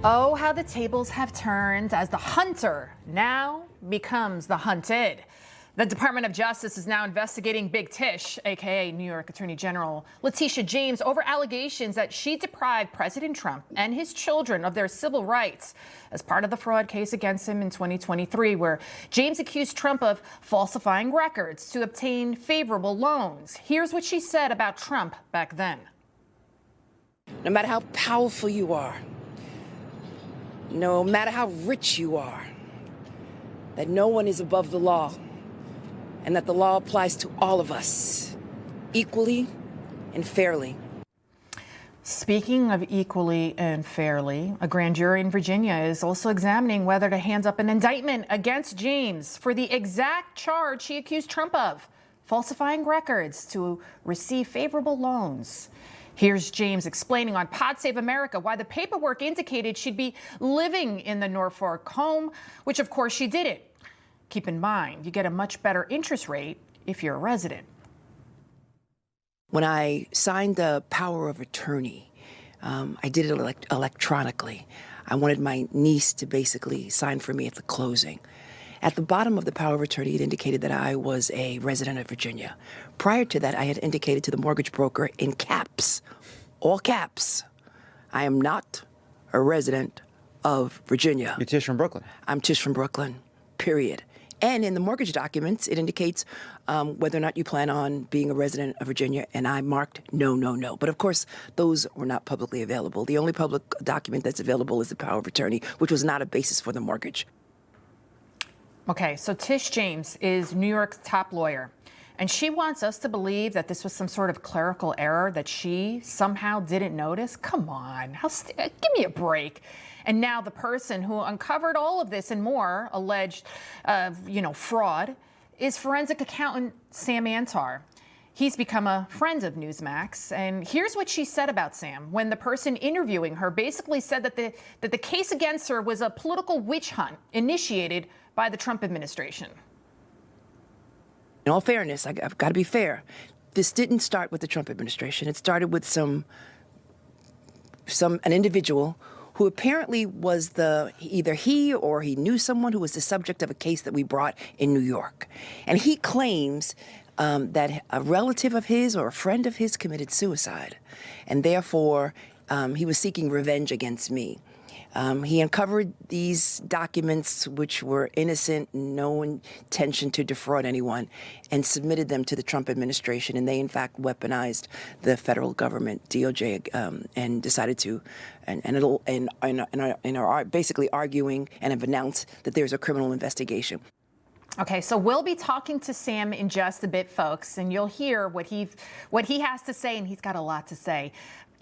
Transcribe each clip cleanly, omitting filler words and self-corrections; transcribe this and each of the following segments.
Oh, how the tables have turned as the hunter now becomes the hunted. The Department of Justice is now investigating Big Tish, aka New York Attorney General Letitia James, over allegations that she deprived President Trump and his children of their civil rights as part of the fraud case against him in 2023, where James accused Trump of falsifying records to obtain favorable loans. Here's what she said about Trump back then. No matter how powerful you are, no matter how rich you are, that no one is above the law, and that the law applies to all of us equally and fairly. Speaking of equally and fairly, a grand jury in Virginia is also examining whether to hand up an indictment against James for the exact charge she accused Trump of, falsifying records to receive favorable loans. Here's James explaining on Pod Save America why the paperwork indicated she'd be living in the Norfolk home, which of course she didn't. Keep in mind, you get a much better interest rate if you're a resident. When I signed the power of attorney, I did it electronically. I wanted my niece to basically sign for me at the closing. At the bottom of the power of attorney, it indicated that I was a resident of Virginia. Prior to that, I had indicated to the mortgage broker in caps, all caps, I am not a resident of Virginia. You're Tish from Brooklyn. I'm Tish from Brooklyn, period. And in the mortgage documents, it indicates whether or not you plan on being a resident of Virginia, and I marked no, no, no. But of course, those were not publicly available. The only public document that's available is the power of attorney, which was not a basis for the mortgage. Okay, so Tish James is New York's top lawyer, and she wants us to believe that this was some sort of clerical error that she somehow didn't notice. Come on, give me a break. And now the person who uncovered all of this and more alleged, fraud is forensic accountant Sam Antar. He's become a friend of Newsmax, and here's what she said about Sam when the person interviewing her basically said that the case against her was a political witch hunt initiated by the Trump administration. In all fairness, I've got to be fair. This didn't start with the Trump administration. It started with an individual who apparently was either he or he knew someone who was the subject of a case that we brought in New York. And he claims that a relative of his or a friend of his committed suicide, and therefore he was seeking revenge against me. He uncovered these documents, which were innocent, no intention to defraud anyone, and submitted them to the Trump administration. And they, in fact, weaponized the federal government, DOJ, and decided to, and are basically arguing and have announced that there's a criminal investigation. Okay, so we'll be talking to Sam in just a bit, folks, and you'll hear what he has to say, and he's got a lot to say.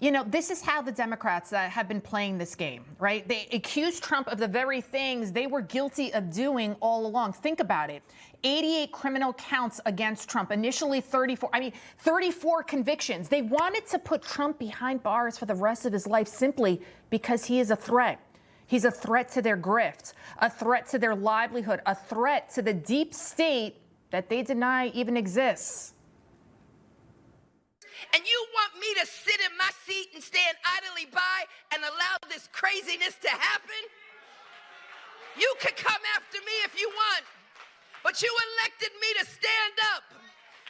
You know, this is how the Democrats have been playing this game, right? They accused Trump of the very things they were guilty of doing all along. Think about it. 88 criminal counts against Trump, initially 34 convictions. They wanted to put Trump behind bars for the rest of his life simply because he is a threat. He's a threat to their grift, a threat to their livelihood, a threat to the deep state that they deny even exists. And you want me to sit in my seat and stand idly by and allow this craziness to happen? You could come after me if you want, but you elected me to stand up.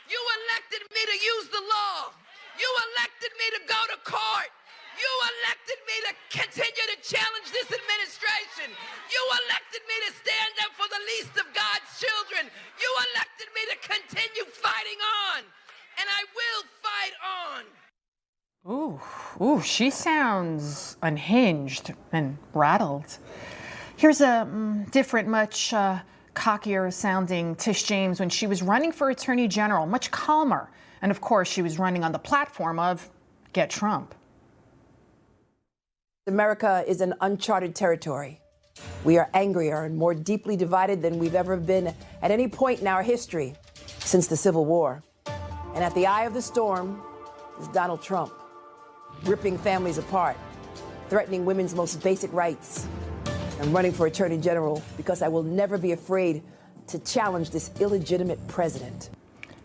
You elected me to use the law. You elected me to go to court. You elected me to continue to challenge this administration. You elected me to stand up for the least of God's children. You elected me to continue fighting on. And I will fight on. Ooh, she sounds unhinged and rattled. Here's a different, much cockier sounding Tish James when she was running for Attorney General, much calmer. And of course, she was running on the platform of Get Trump. America is an uncharted territory. We are angrier and more deeply divided than we've ever been at any point in our history since the Civil War. And at the eye of the storm is Donald Trump, ripping families apart, threatening women's most basic rights. I'm running for Attorney General because I will never be afraid to challenge this illegitimate president.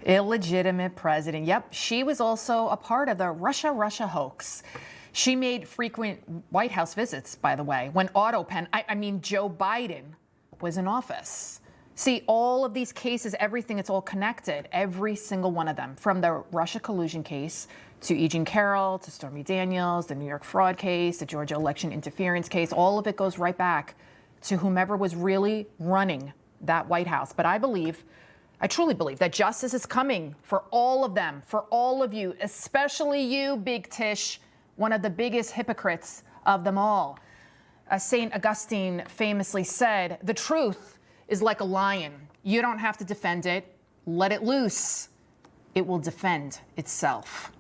Illegitimate president. Yep, she was also a part of the Russia hoax. She made frequent White House visits, by the way, when Joe Biden was in office. See, all of these cases, everything, it's all connected, every single one of them, from the Russia collusion case to E. Jean Carroll, to Stormy Daniels, the New York fraud case, the Georgia election interference case, all of it goes right back to whomever was really running that White House. But I truly believe that justice is coming for all of them, for all of you, especially you, Big Tish, one of the biggest hypocrites of them all. St. Augustine famously said, "The truth is like a lion. You don't have to defend it. Let it loose. It will defend itself."